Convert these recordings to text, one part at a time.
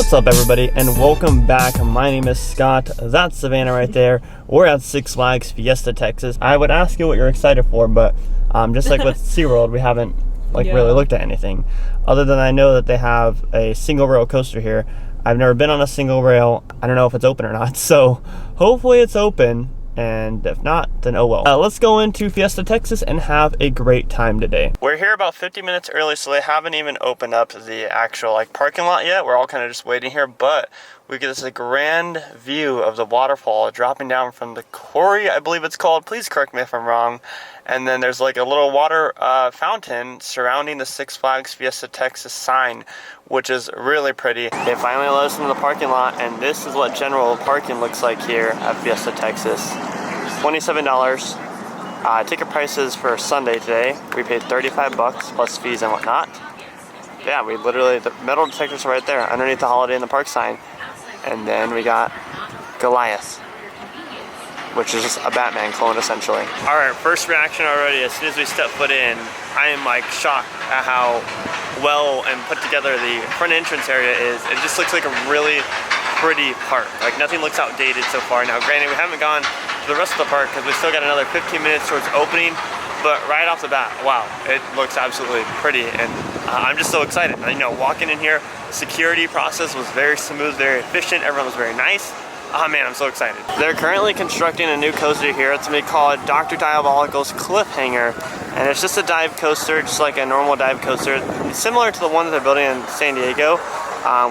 What's up, everybody, and welcome back. My name is Scott. That's Savannah right there. We're at Six Flags Fiesta, Texas. I would ask you what you're excited for, but just like with SeaWorld, we haven't really looked at anything. Other than I know that they have a single rail coaster here. I've never been on a single rail. I don't know if it's open or not, so hopefully it's open. And if not, then oh well. Let's go into Fiesta, Texas and have a great time today. We're here about 50 minutes early, so they haven't even opened up the actual parking lot yet. We're all kind of just waiting here, but we get this grand view of the waterfall dropping down from the quarry, I believe it's called. Please correct me if I'm wrong. And then there's like a little water fountain surrounding the Six Flags Fiesta, Texas sign, which is really pretty. They finally let us into the parking lot, and this is what general parking looks like here at Fiesta, Texas. $27. Ticket prices for Sunday today. We paid 35 bucks plus fees and whatnot. Yeah, we literally, the metal detectors are right there underneath the Holiday in the Park sign. And then we got Goliath, which is just a Batman clone essentially. Alright, first reaction already. As soon as we step foot in, I am shocked at how well and put together the front entrance area is. It just looks like a really pretty park. Nothing looks outdated so far. Now granted, we haven't gone to the rest of the park because we still got another 15 minutes towards opening, but right off the bat, wow, it looks absolutely pretty, and I'm just so excited. Walking in here, the security process was very smooth, very efficient, everyone was very nice. Oh man, I'm so excited. They're currently constructing a new coaster here. It's gonna be called Dr. Diabolical's Cliffhanger, and it's just a dive coaster, just like a normal dive coaster. It's similar to the one that they're building in San Diego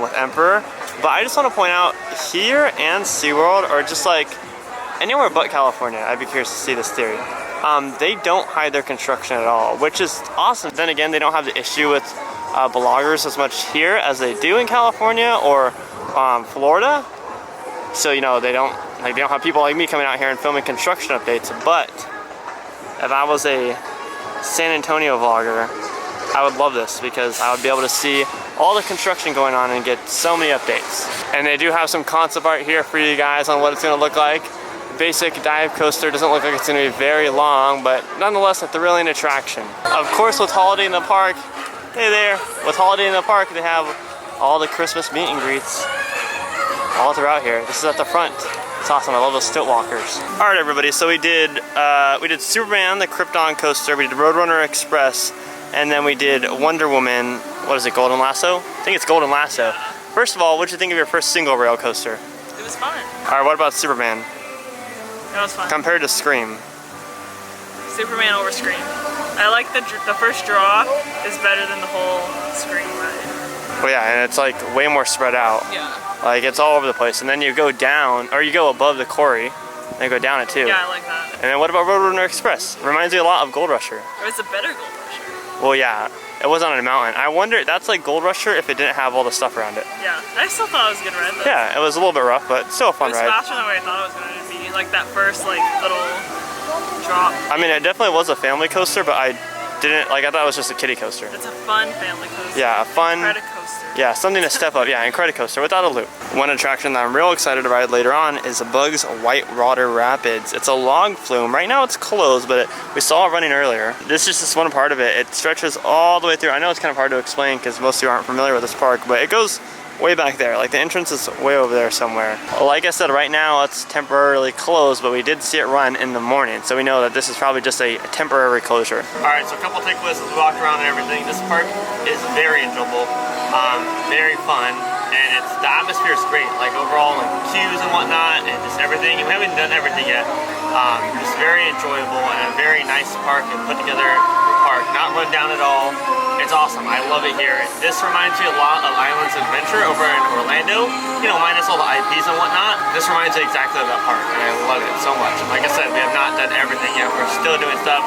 with Emperor. But I just want to point out, here and SeaWorld are just anywhere but California. I'd be curious to see this theory. They don't hide their construction at all, which is awesome. Then again, they don't have the issue with bloggers as much here as they do in California or Florida. So they don't have people like me coming out here and filming construction updates. But if I was a San Antonio vlogger, I would love this because I would be able to see all the construction going on and get so many updates. And they do have some concept art here for you guys on what it's going to look like. The basic dive coaster doesn't look like it's going to be very long, but nonetheless a thrilling attraction. Of course, with Holiday in the Park, hey there, with Holiday in the Park they have all the Christmas meet and greets all throughout here. This is at the front. It's awesome. I love those stilt walkers. All right, everybody. So we did Superman, the Krypton coaster. We did Roadrunner Express, and then we did Wonder Woman. What is it? Golden Lasso? I think it's Golden Lasso. First of all, what did you think of your first single rail coaster? It was fun. All right. What about Superman? That was fun. Compared to Scream. Superman over Scream. I like the first draw is better than the whole Scream ride. Well, yeah, and it's way more spread out. Yeah. It's all over the place, and then you go down, or you go above the quarry, and you go down it too. Yeah, I like that. And then what about Roadrunner Express? Reminds me a lot of Gold Rusher. It was a better Gold Rusher. Well, yeah, it was on a mountain. I wonder, that's like Gold Rusher if it didn't have all the stuff around it. Yeah, I still thought it was a good ride though. Yeah, it was a little bit rough, but still a fun ride. It was faster than what I thought it was going to be. That first little drop. I mean, it definitely was a family coaster, but I didn't, I thought it was just a kiddie coaster. It's a fun family coaster. Yeah, a fun. Credit coaster. Yeah, something to step up. Yeah, and credit coaster without a loop. One attraction that I'm real excited to ride later on is Bug's Whitewater Rapids. It's a log flume. Right now it's closed, but we saw it running earlier. This is just one part of it. It stretches all the way through. I know it's kind of hard to explain because most of you aren't familiar with this park, but it goes way back there. The entrance is way over there somewhere. Like I said, right now it's temporarily closed, but we did see it run in the morning, so we know that this is probably just a temporary closure. Alright, so a couple takeaways as we walked around and everything. This park is very enjoyable, very fun, and the atmosphere is great. Overall, queues and whatnot, and just everything. We haven't done everything yet. Just very enjoyable and a very nice park and put together park. Not run down at all. It's awesome. I love it here. This reminds me a lot of Islands Adventure over in Orlando. Minus all the IPs and whatnot. This reminds me exactly of that park, and I love it so much. And like I said, we have not done everything yet. We're still doing stuff.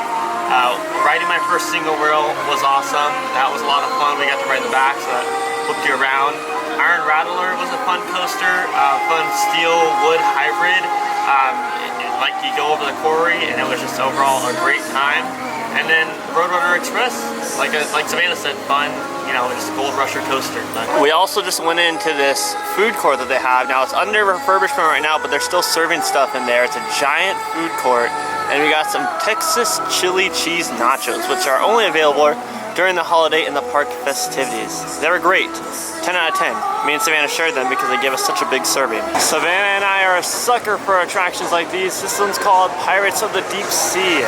Riding my first single rail was awesome. That was a lot of fun. We got to ride the back, so that flipped you around. Iron Rattler was a fun coaster. Fun steel wood hybrid. You go over the quarry, and it was just overall a great time. And then Roadrunner Express, like Savannah said, fun, just Gold Rusher coaster. We also just went into this food court that they have. Now it's under refurbishment right now, but they're still serving stuff in there. It's a giant food court, and we got some Texas chili cheese nachos, which are only available during the Holiday in the park festivities. They were great. 10 out of 10. Me and Savannah shared them because they gave us such a big serving. Savannah and I are a sucker for attractions like these. This one's called Pirates of the Deep Sea.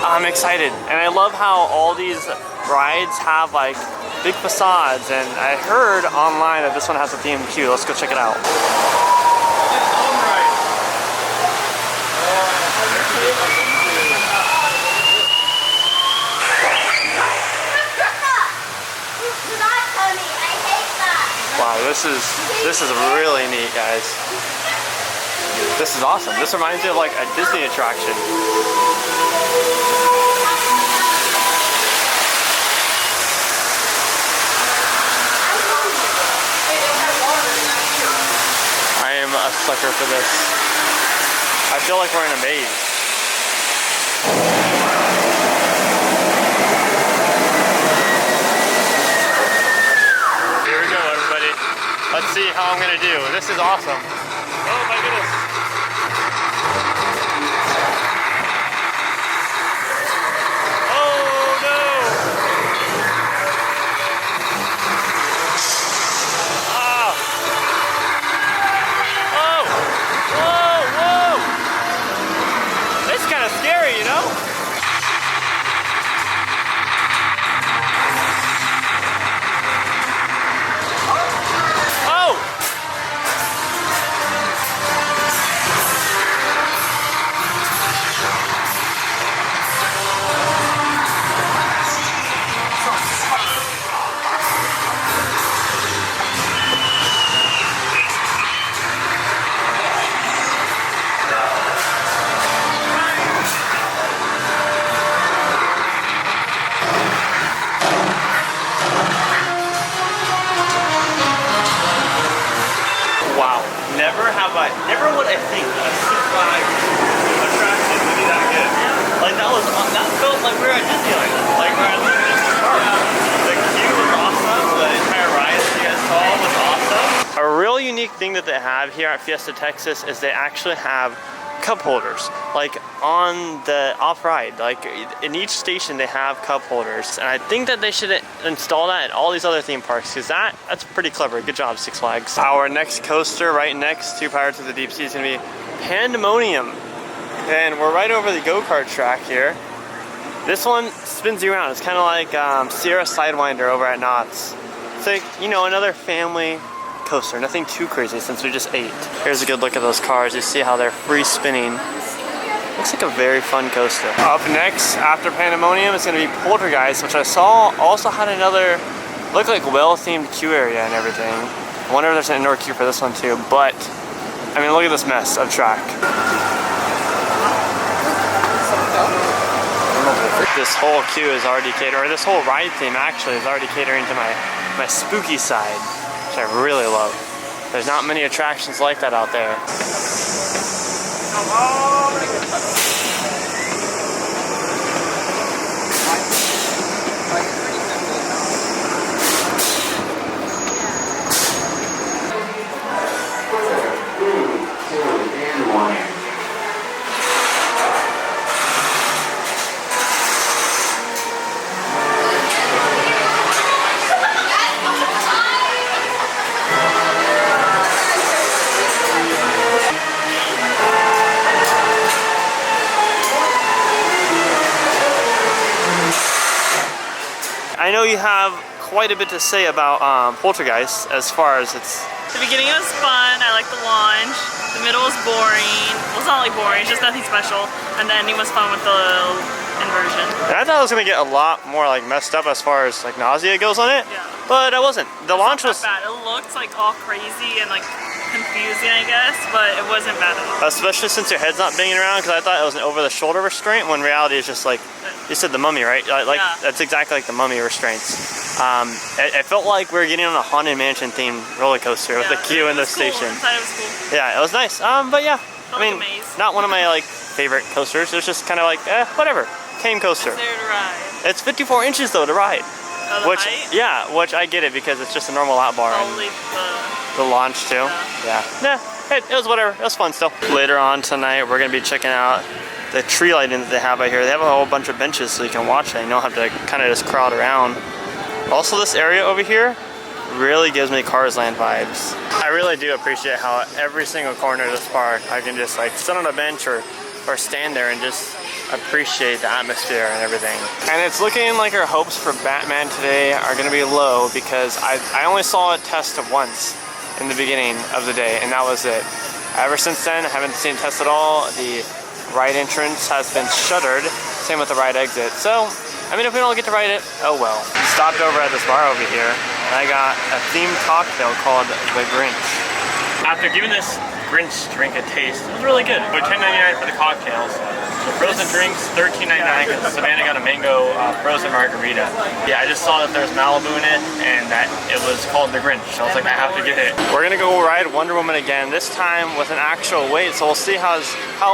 I'm excited. And I love how all these rides have like big facades. And I heard online that this one has a themed queue. Let's go check it out. Wow, this is really neat, guys. This is awesome. This reminds me of like a Disney attraction. I am a sucker for this. I feel like we're in a maze. Let's see how I'm gonna do. This is awesome. Oh my goodness. Oh no! Ah! Oh! Whoa! Whoa! It's kind of scary, you know? Never would I think a Six Flags attraction would be that good. Like that felt like we were at Disneyland. Like we're at Disney Park. The queue was awesome. The entire ride that you guys saw was awesome. A real unique thing that they have here at Fiesta, Texas is they actually have cup holders. Like on the off-ride, like in each station they have cup holders. And I think that they should install that at all these other theme parks because that's pretty clever. Good job, Six Flags. Our next coaster right next to Pirates of the Deep Sea is gonna be Pandemonium. And we're right over the go-kart track here. This one spins you around. It's kind of like Sierra Sidewinder over at Knott's. It's like, you know, another family coaster. Nothing too crazy since we just ate. Here's a good look at those cars. You see how they're free spinning. Looks like a very fun coaster. Up next, after Pandemonium, it's going to be Poltergeist, which I saw also had another, looked like well-themed queue area and everything. I wonder if there's an indoor queue for this one too, but I mean, look at this mess of track. This whole queue is already catering, or this whole ride theme actually is already catering to my spooky side, which I really love. There's not many attractions like that out there. I know you have quite a bit to say about Poltergeist as far as it's... The beginning was fun, I liked the launch. The middle was boring. Well, it's not like boring, it's just nothing special. And the ending was fun with the inversion. And I thought it was gonna get a lot more like messed up as far as like nausea goes on it. Yeah. But I wasn't. The launch was bad. It looked like all crazy and like confusing, I guess, but it wasn't bad at all. Especially since your head's not banging around, because I thought it was an over-the-shoulder restraint, when in reality it's just like, you said the Mummy, right? Like yeah. That's exactly like the Mummy restraints. It felt like we were getting on a Haunted Mansion themed roller coaster with the queue in the station. Inside it was cool. Yeah, it was nice. But yeah, I mean, not one of my like favorite coasters. It was just kind of like, whatever, tame coaster. It's there to ride. It's 54 inches though to ride. Oh, which, height? Yeah, which I get it because it's just a normal lap bar. Probably the launch too. Yeah. It was whatever. It was fun still. Later on tonight, we're gonna be checking out the tree lighting that they have out here. They have a whole bunch of benches so you can watch it. You don't have to kind of just crowd around. Also, this area over here really gives me Cars Land vibes. I really do appreciate how every single corner of this park I can just like sit on a bench or stand there and just appreciate the atmosphere and everything. And it's looking like our hopes for Batman today are going to be low because I only saw it test once in the beginning of the day, and that was it. Ever since then, I haven't seen it test at all. The ride entrance has been shuttered, same with the ride exit. So, I mean, if we don't get to ride it, oh well. Stopped over at this bar over here, and I got a themed cocktail called the Grinch. After giving this Grinch drink a taste, it was really good. But $10.99 for the cocktails. The frozen drinks, $13.99 because Savannah got a mango frozen margarita. Yeah, I just saw that there's Malibu in it and that it was called the Grinch. So I was like, I have to get it. We're gonna go ride Wonder Woman again, this time with an actual wait. So we'll see how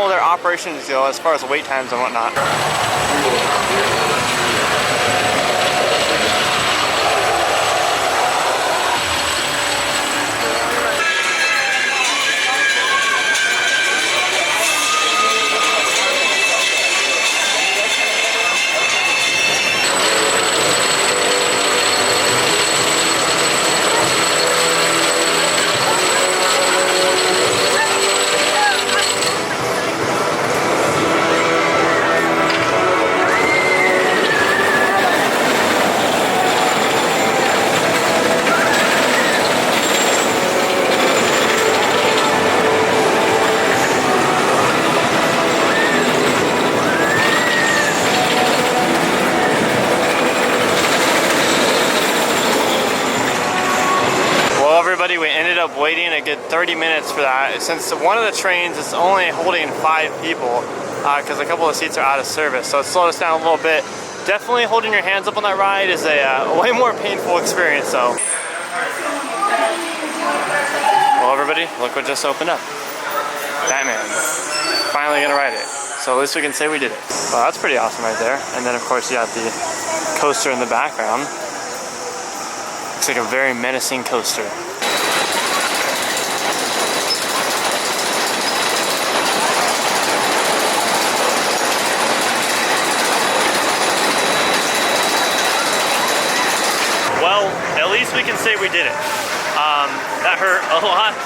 their operations go as far as wait times and whatnot. We ended up waiting a good 30 minutes for that. Since one of the trains is only holding 5 people because a couple of seats are out of service, so it slowed us down a little bit. Definitely holding your hands up on that ride is a way more painful experience though. Well everybody, look what just opened up. Batman. Finally gonna ride it. So at least we can say we did it. Well, that's pretty awesome right there. And then of course you got the coaster in the background. Looks like a very menacing coaster. Well, at least we can say we did it. That hurt a lot,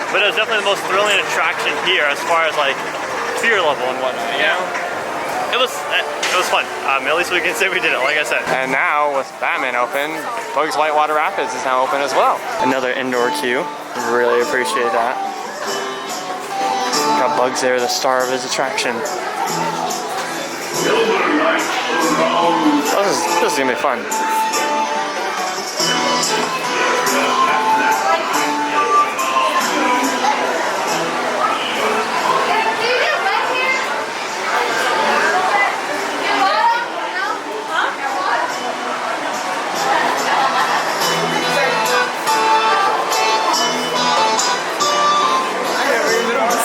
but it was definitely the most thrilling attraction here as far as like fear level and whatnot, you know? It was fun. At least we can say we did it, like I said. And now with Batman open, Bugs Whitewater Rapids is now open as well. Another indoor queue. Really appreciate that. Got Bugs there, the star of his attraction. This is gonna be fun.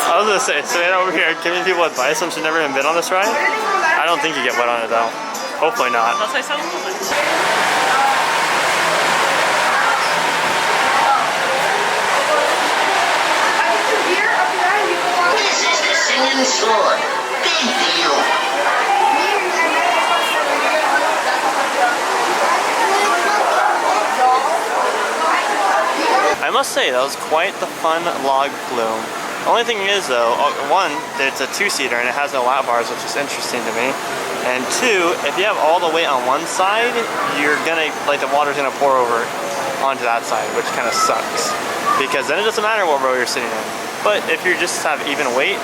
I was gonna say, Savannah over here giving people advice since you've never even been on this ride. I don't think you get wet on it though. Hopefully not. Unless I saw a little bit. This is the Singing Sword. Big deal. I must say, that was quite the fun log flume. The only thing is though, one, it's a 2-seater and it has no lap bars, which is interesting to me. And 2, if you have all the weight on one side, you're gonna, like the water's gonna pour over onto that side, which kind of sucks. Because then it doesn't matter what row you're sitting in. But if you just have even weight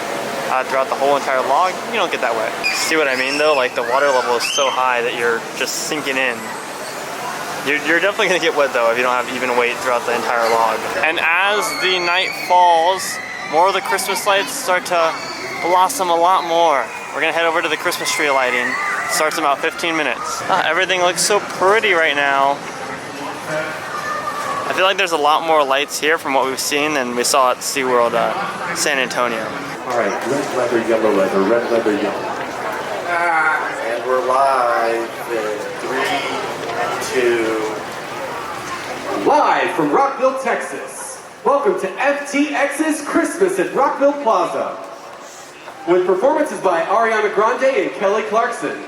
throughout the whole entire log, you don't get that wet. See what I mean though? Like the water level is so high that you're just sinking in. You're definitely gonna get wet though if you don't have even weight throughout the entire log. And as the night falls, more of the Christmas lights start to blossom a lot more. We're gonna head over to the Christmas tree lighting. It starts in about 15 minutes. Everything looks so pretty right now. I feel like there's a lot more lights here from what we've seen than we saw at SeaWorld San Antonio. All right, red leather, yellow leather, red leather, yellow. And we're live in 3, 2. Live from Rockville, Texas. Welcome to FTX's Christmas at Rockville Plaza. With performances by Ariana Grande and Kelly Clarkson.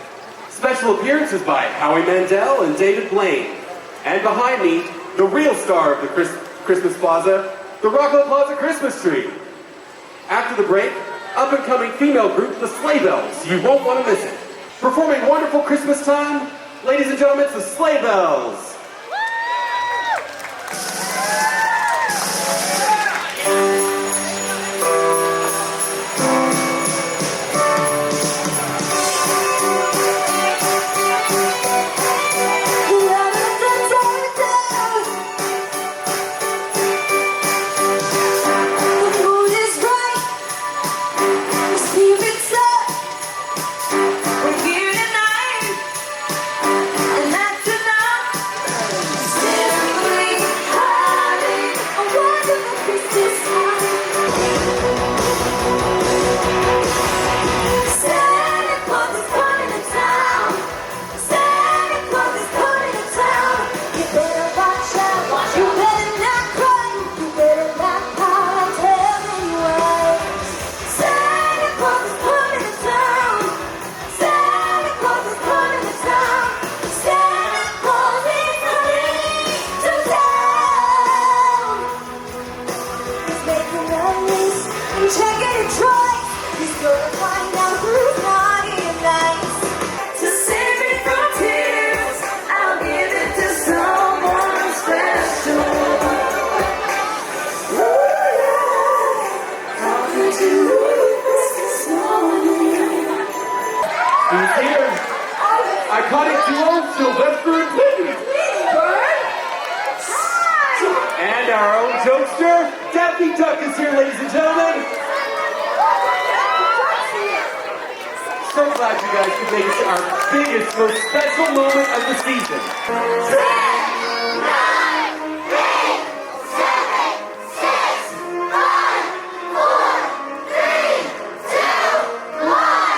Special appearances by Howie Mandel and David Blaine. And behind me, the real star of the Christmas Plaza, the Rockville Plaza Christmas tree. After the break, up-and-coming female group, the Sleigh Bells. You won't want to miss it. Performing Wonderful Christmas Time, ladies and gentlemen, it's the Sleigh Bells. And our own jokester, Daffy Duck is here, ladies and gentlemen. So glad you guys could make it to our biggest, most special moment of the season. 10, 9, 8, 7, 6, 5, 4, 3, 2, 1.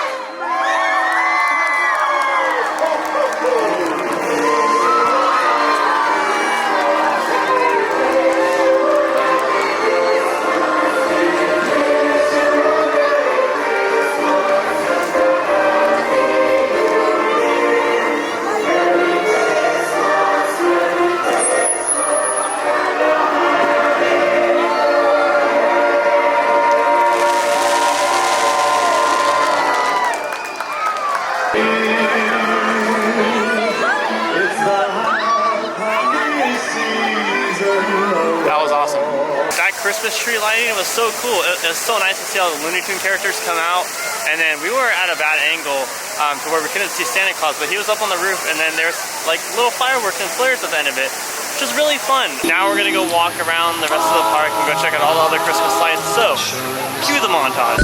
That was awesome. That Christmas tree lighting was so cool. It was so nice to see all the Looney Tune characters come out. And then we were at a bad angle to where we couldn't see Santa Claus, but he was up on the roof, and then there's like little fireworks and flares at the end of it, which was really fun. Now we're gonna go walk around the rest of the park and go check out all the other Christmas lights. So, cue the montage.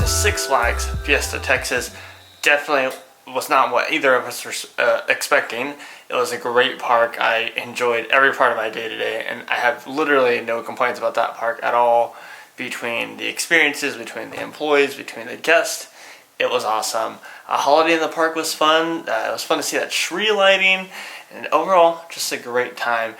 Six Flags Fiesta, Texas. Definitely was not what either of us were expecting. It was a great park. I enjoyed every part of my day today, and I have literally no complaints about that park at all. Between the experiences, between the employees, between the guests, it was awesome. Holiday in the Park was fun. It was fun to see that tree lighting, and overall, just a great time.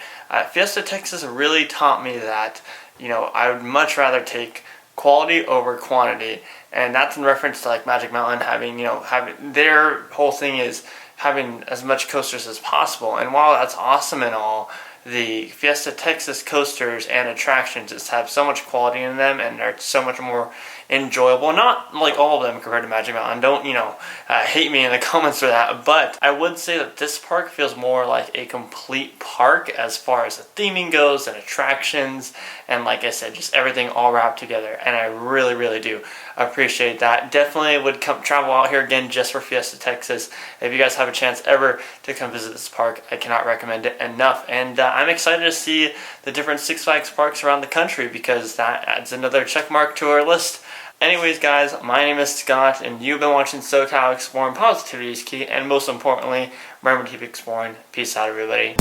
Fiesta Texas really taught me that, you know, I would much rather take quality over quantity, and that's in reference to like Magic Mountain having, you know, having their whole thing is having as much coasters as possible. And while that's awesome and all, the Fiesta Texas coasters and attractions just have so much quality in them, and they're so much more enjoyable. Not like all of them compared to Magic Mountain. Don't, you know, hate me in the comments for that. But I would say that this park feels more like a complete park as far as the theming goes and attractions. And like I said, just everything all wrapped together. And I really, really do appreciate that. Definitely would come travel out here again just for Fiesta Texas. If you guys have a chance ever to come visit this park, I cannot recommend it enough. And I'm excited to see the different Six Flags parks around the country, because that adds another check mark to our list. Anyways, guys, my name is Scott, and you've been watching SoCal Exploring. Positivity is key, and most importantly, remember to keep exploring. Peace out, everybody.